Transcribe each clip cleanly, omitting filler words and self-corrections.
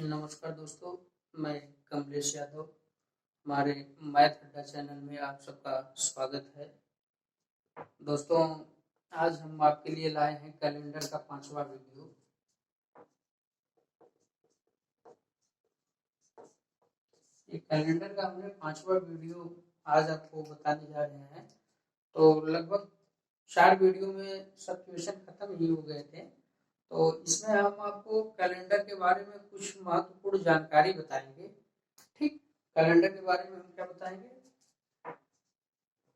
नमस्कार दोस्तों, मैं कमलेश यादव। हमारे मैथ अड्डा चैनल में आप सबका स्वागत है। दोस्तों, आज हम आपके लिए लाए हैं कैलेंडर का 5वां वीडियो। ये कैलेंडर का हमने 5वां वीडियो आज आपको बताने जा रहे हैं। तो लगभग 4 वीडियो में सब क्वेश्चन खत्म ही हो गए थे। तो इसमें हम आपको कैलेंडर के बारे में कुछ महत्वपूर्ण जानकारी बताएंगे। ठीक, कैलेंडर के बारे में हम क्या बताएंगे?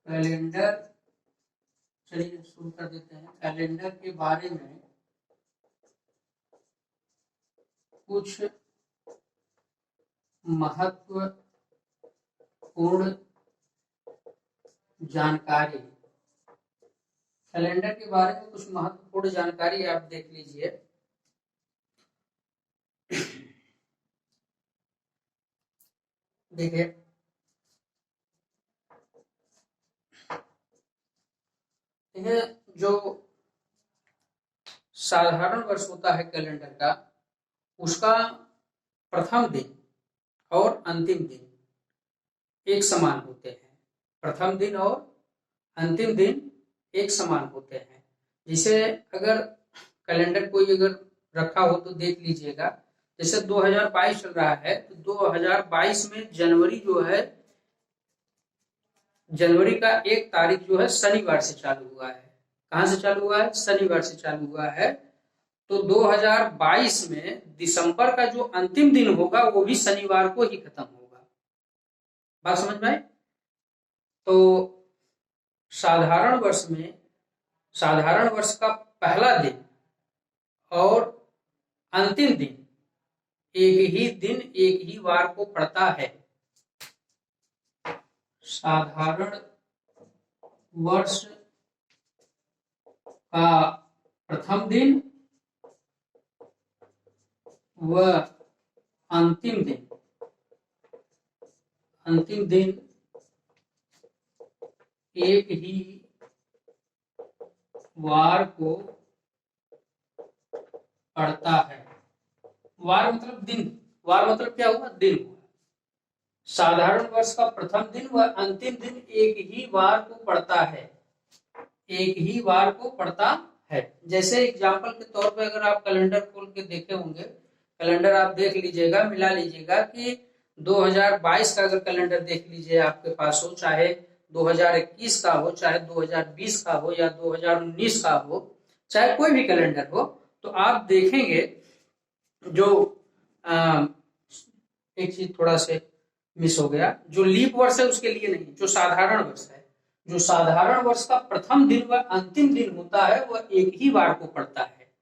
कैलेंडर, चलिए शुरू कर देते हैं। कैलेंडर के बारे में कुछ महत्वपूर्ण जानकारी। कैलेंडर के बारे में कुछ महत्वपूर्ण जानकारी आप देख लीजिए। देखिए, जो साधारण वर्ष होता है कैलेंडर का, उसका प्रथम दिन और अंतिम दिन एक समान होते हैं। प्रथम दिन और अंतिम दिन एक समान होते हैं। जिसे अगर कैलेंडर कोई अगर रखा हो तो देख लीजिएगा। जैसे 2022 चल रहा है तो 2022 में जनवरी जो है, जनवरी का 1 तारीख जो है शनिवार से चालू हुआ है। कहां से चालू हुआ है? शनिवार से चालू हुआ है। तो 2022 में दिसंबर का जो अंतिम दिन होगा वो भी शनिवार को ही खत्म होगा। बात समझ में आई? तो साधारण वर्ष में साधारण वर्ष का पहला दिन और अंतिम दिन एक ही दिन, एक ही वार को पड़ता है। साधारण वर्ष का प्रथम दिन व अंतिम दिन एक ही वार को पड़ता है। वार मतलब दिन। वार मतलब क्या हुआ? दिन हुआ। साधारण वर्ष का प्रथम दिन व अंतिम दिन एक ही वार को पड़ता है। एक ही वार को पड़ता है। जैसे एग्जाम्पल के तौर पे अगर आप कैलेंडर खोल के देखे होंगे, कैलेंडर आप देख लीजिएगा, मिला लीजिएगा कि 2022 का अगर कैलेंडर देख लीजिए आपके पास हो, चाहे 2021 का हो, चाहे 2020 का हो या 2019 का हो, चाहे कोई भी कैलेंडर हो, तो आप देखेंगे जो एक चीज थोड़ा से मिस हो गया, जो लीप वर्ष है उसके लिए नहीं, जो साधारण वर्ष है, जो साधारण वर्ष का प्रथम दिन व अंतिम दिन होता है वह एक ही वार को पड़ता है।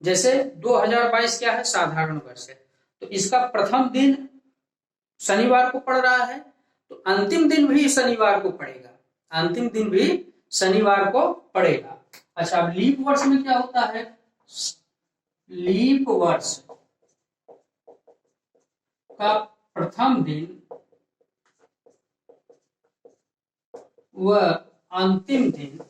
जैसे 2022 क्या है? साधारण वर्ष है, तो इसका प्रथम दिन शनिवार को पड़ रहा है, तो अंतिम दिन भी शनिवार को पड़ेगा। अंतिम दिन भी शनिवार को पड़ेगा। अच्छा, अब लीप वर्ष में क्या होता है? लीप वर्ष का प्रथम दिन व अंतिम दिन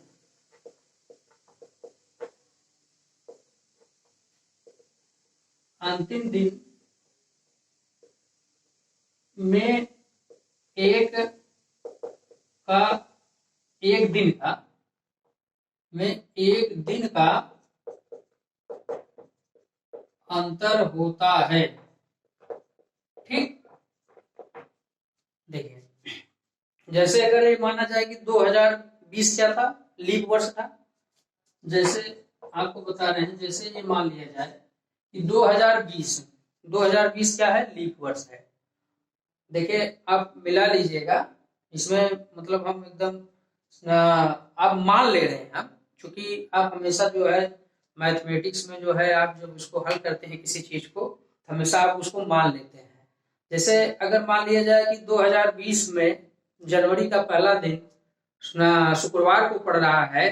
में एक दिन का अंतर होता है। ठीक, देखिए, जैसे अगर ये माना जाए कि 2020 क्या था? लीप वर्ष था। जैसे आपको बता रहे हैं, जैसे ये मान लिया जाए कि 2020 क्या है? लीप वर्ष है। देखिए, आप मिला लीजिएगा इसमें, मतलब हम एकदम आप मान ले रहे हैं हम, क्योंकि आप हमेशा जो है मैथमेटिक्स में जो है आप जब उसको हल करते हैं किसी चीज को, हमेशा आप उसको मान लेते हैं। जैसे अगर मान लिया जाए कि 2020 में जनवरी का पहला दिन शुक्रवार को पड़ रहा है,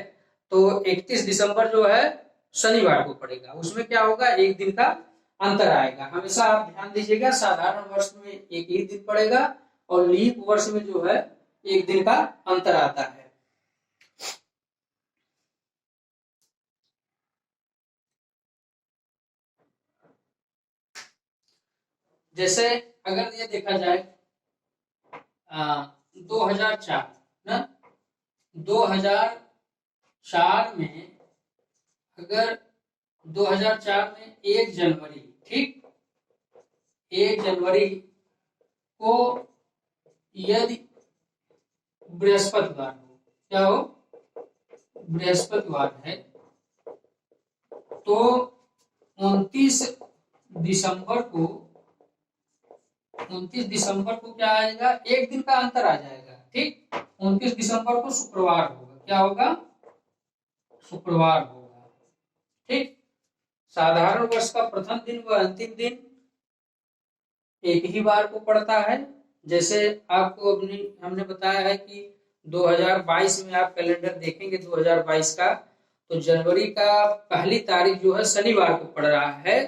तो 31 दिसंबर जो है शनिवार को पड़ेगा। उसमें क्या होगा? एक दिन का अंतर आएगा। हमेशा आप ध्यान दीजिएगा, साधारण वर्ष में एक ही दिन पड़ेगा और लीप वर्ष में जो है एक दिन का अंतर आता है। जैसे अगर ये देखा जाए 2004 ना, 2004 में अगर 2004 में 1 जनवरी, ठीक, 1 जनवरी को यदि बृहस्पतिवार हो, क्या हो, बृहस्पतिवार है, तो 29 दिसंबर को 29 दिसंबर को क्या आएगा, एक दिन का अंतर आ जाएगा, ठीक। 29 दिसंबर को शुक्रवार होगा, क्या होगा, शुक्रवार होगा, ठीक। साधारण वर्ष का प्रथम दिन व अंतिम दिन एक ही बार को पड़ता है। जैसे आपको अपनी हमने बताया है कि 2022 में आप कैलेंडर देखेंगे 2022 का, तो जनवरी का पहली तारीख जो है शनिवार को पड़ रहा है।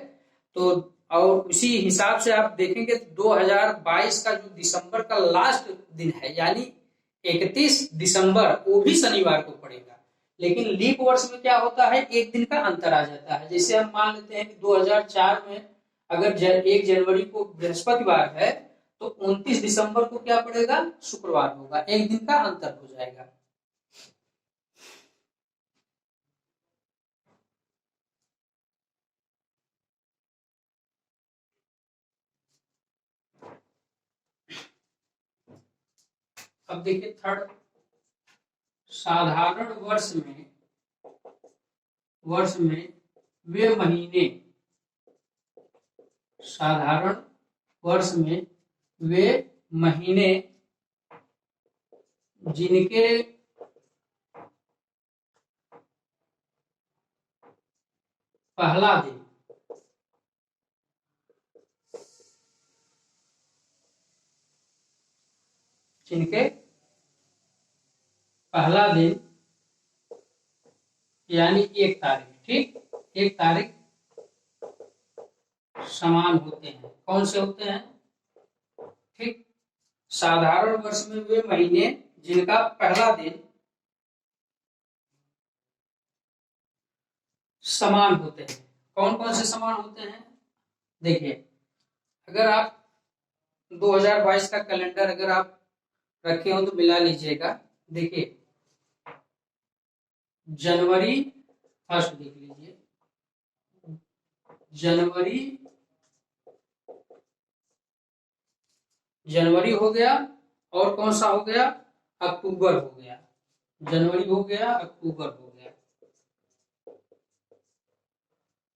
तो और उसी हिसाब से आप देखेंगे 2022 का जो दिसंबर का लास्ट दिन है, यानी 31 दिसंबर, वो भी शनिवार को पड़ेगा। लेकिन लीप वर्ष में क्या होता है, एक दिन का अंतर आ जाता है। जैसे हम मान लेते हैं कि 2004 में अगर 1 जनवरी को बृहस्पतिवार है, तो 29 दिसंबर को क्या पड़ेगा, शुक्रवार होगा, एक दिन का अंतर हो जाएगा। अब देखिए थर्ड, साधारण वर्ष में वे महीने, साधारण वर्ष में वे महीने जिनके पहला दिन यानी 1 तारीख, ठीक, 1 तारीख समान होते हैं। कौन से होते हैं, ठीक। साधारण वर्ष में वे महीने जिनका पहला दिन समान होते हैं। कौन कौन से समान होते हैं, देखिए अगर आप 2022 का कैलेंडर अगर आप रखे हो तो मिला लीजिएगा। देखिए जनवरी, फर्स्ट देख लीजिए, जनवरी हो गया, और कौन सा हो गया, अक्टूबर हो गया। जनवरी हो गया, अक्टूबर हो गया।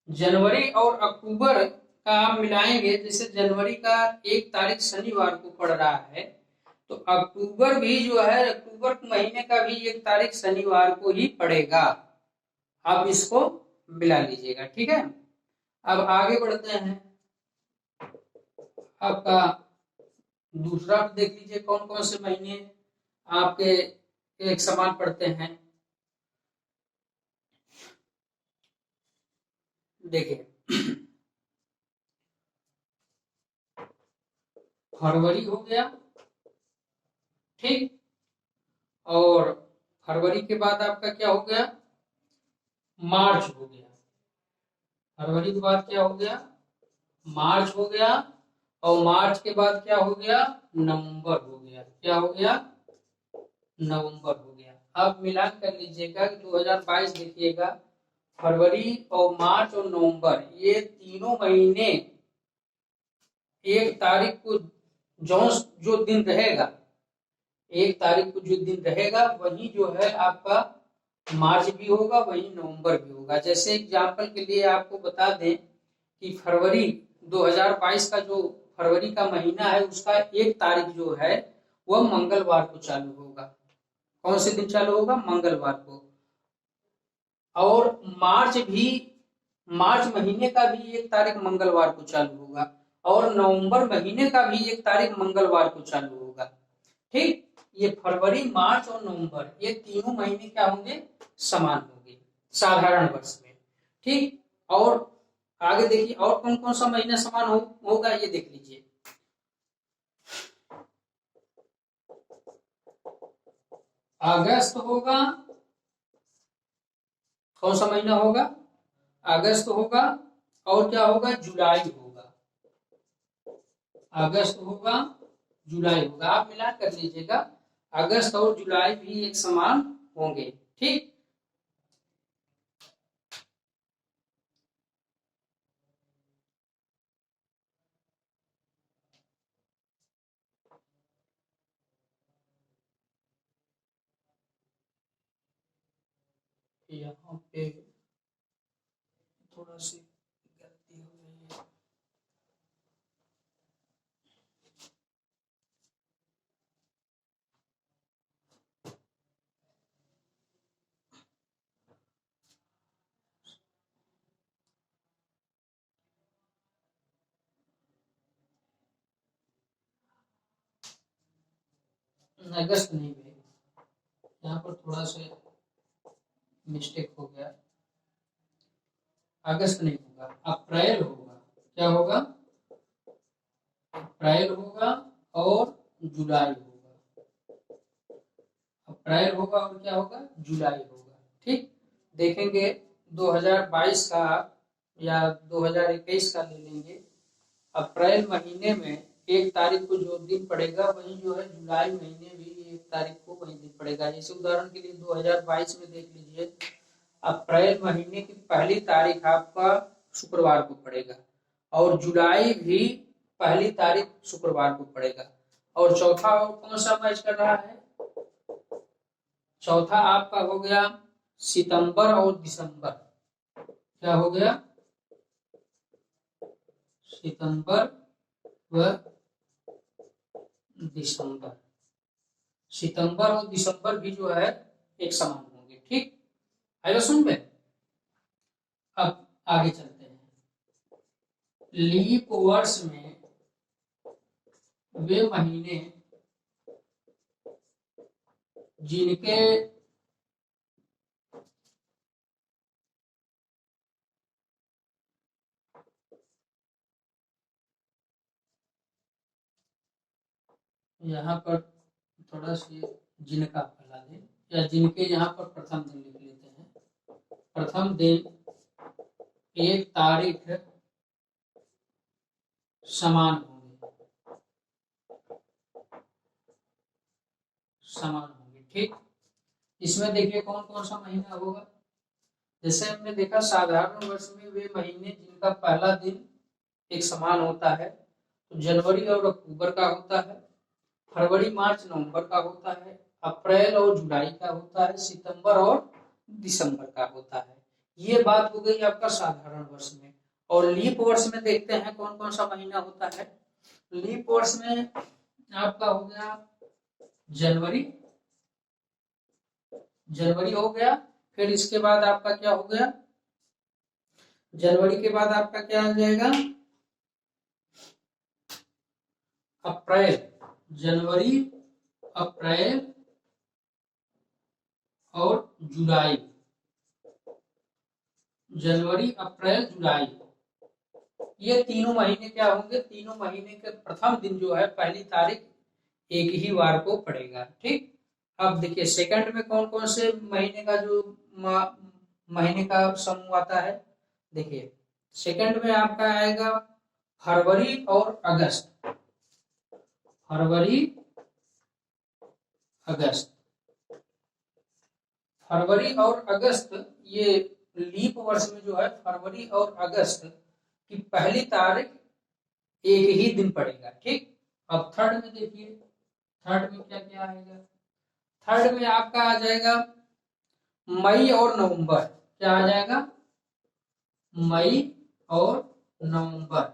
जनवरी और अक्टूबर का आप मिलाएंगे, जैसे जनवरी का 1 तारीख शनिवार को पड़ रहा है, तो अक्टूबर भी जो है, अक्टूबर महीने का भी 1 तारीख शनिवार को ही पड़ेगा। आप इसको मिला लीजिएगा, ठीक है। अब आगे बढ़ते हैं, आपका दूसरा देख लीजिए कौन कौन से महीने आपके एक समान पड़ते हैं। देखिए फरवरी हो गया, ठीक, और फरवरी के बाद आपका क्या हो गया, मार्च हो गया। फरवरी के बाद क्या हो गया, मार्च हो गया, और मार्च के बाद क्या हो गया, नवंबर हो गया। क्या हो गया, नवंबर हो गया। अब मिलान कर लीजिएगा कि 2022 देखिएगा, फरवरी और मार्च और नवंबर, ये तीनों महीने 1 तारीख को जो दिन रहेगा, 1 तारीख को जो दिन रहेगा वही जो है आपका मार्च भी होगा, वही नवंबर भी होगा। जैसे एग्जाम्पल के लिए आपको बता दें कि फरवरी 2022 का जो फरवरी का महीना है, उसका 1 तारीख जो है वह मंगलवार को चालू होगा। कौन से दिन चालू होगा, मंगलवार को। और मार्च महीने का भी 1 तारीख मंगलवार को चालू होगा, और नवंबर महीने का भी 1 तारीख मंगलवार को चालू होगा, ठीक। ये फरवरी, मार्च और नवंबर, ये तीनों महीने क्या होंगे, समान होंगे साधारण वर्ष में, ठीक। और आगे देखिए और कौन कौन सा महीना समान होगा, ये देख लीजिए। अगस्त होगा, कौन सा महीना होगा, अगस्त होगा, और क्या होगा, जुलाई होगा, अगस्त होगा, जुलाई होगा। आप मिला कर लीजिएगा, अगस्त और जुलाई भी एक समान होंगे। ठीक, यहाँ पे थोड़ा सी गलती हो गई है। अगस्त नहीं भाई, यहाँ पर थोड़ा सा मिस्टेक हो गया। अगस्त नहीं होगा, अप्रैल होगा। क्या होगा? अप्रैल होगा और जुलाई होगा। अप्रैल होगा और क्या होगा? जुलाई होगा। ठीक, देखेंगे 2022 का या 2021 का ले लेंगे। अप्रैल महीने में 1 तारीख को जो दिन पड़ेगा वही जो है जुलाई महीने भी 1 तारीख को वही दिन पड़ेगा। जैसे उदाहरण के लिए 2022 में देख लीजिए, अप्रैल महीने की पहली तारीख आपका शुक्रवार को पड़ेगा और जुलाई भी पहली तारीख शुक्रवार को पड़ेगा। और चौथा और कौन सा मैच कर रहा है? चौथा आपका हो गया सितंबर और दिसंबर। क्या हो गया? सितंबर व दिसंबर। सितंबर और दिसंबर भी जो है एक समान होंगे। ठीक, आइए सुन में। अब आगे चलते हैं। लीप वर्ष में वे महीने जिनके यहाँ पर थोड़ा सी जिनका फैला दें या जिनके यहाँ पर प्रथम दिन लिख लेते हैं। प्रथम दिन 1 तारीख समान होंगे, समान होंगे। ठीक, इसमें देखिए कौन कौन सा महीना होगा। जैसे हमने देखा साधारण वर्ष में वे महीने जिनका पहला दिन एक समान होता है, तो जनवरी और अक्टूबर का होता है, फरवरी मार्च नवंबर का होता है, अप्रैल और जुलाई का होता है, सितंबर और दिसंबर का होता है। ये बात हो गई आपका साधारण वर्ष में। और लीप वर्ष में देखते हैं कौन कौन सा महीना होता है। लीप वर्ष में आपका हो गया जनवरी, जनवरी हो गया। फिर इसके बाद आपका क्या हो गया? जनवरी के बाद आपका क्या आ जाएगा? अप्रैल। जनवरी, अप्रैल और जुलाई। जनवरी, अप्रैल, जुलाई, ये तीनों महीने क्या होंगे? तीनों महीने के प्रथम दिन जो है पहली तारीख एक ही वार को पड़ेगा। ठीक, अब देखिए सेकंड में कौन कौन से महीने का जो महीने का समूह आता है। देखिए सेकंड में आपका आएगा फरवरी और अगस्त। फरवरी, अगस्त, फरवरी और अगस्त, ये लीप वर्ष में जो है फरवरी और अगस्त की पहली तारीख एक ही दिन पड़ेगा। ठीक, अब थर्ड में देखिए, थर्ड में क्या क्या आएगा? थर्ड में आपका आ जाएगा मई और नवंबर। क्या आ जाएगा? मई और नवंबर।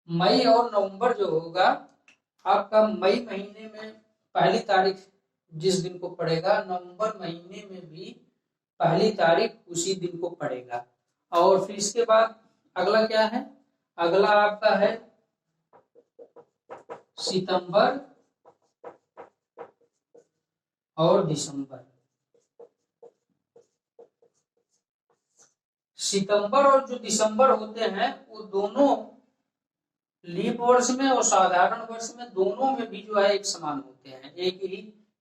मई और नवंबर जो होगा आपका मई महीने में पहली तारीख जिस दिन को पड़ेगा, नवंबर महीने में भी पहली तारीख उसी दिन को पड़ेगा। और फिर इसके बाद अगला क्या है? अगला आपका है सितंबर और दिसंबर। सितंबर और जो दिसंबर होते हैं वो दोनों लीप वर्ष में और साधारण वर्ष में दोनों में भी जो है एक समान होते हैं। एक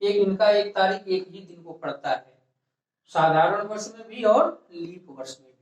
इनका 1 तारीख एक ही दिन को पड़ता है, साधारण वर्ष में भी और लीप वर्ष में भी।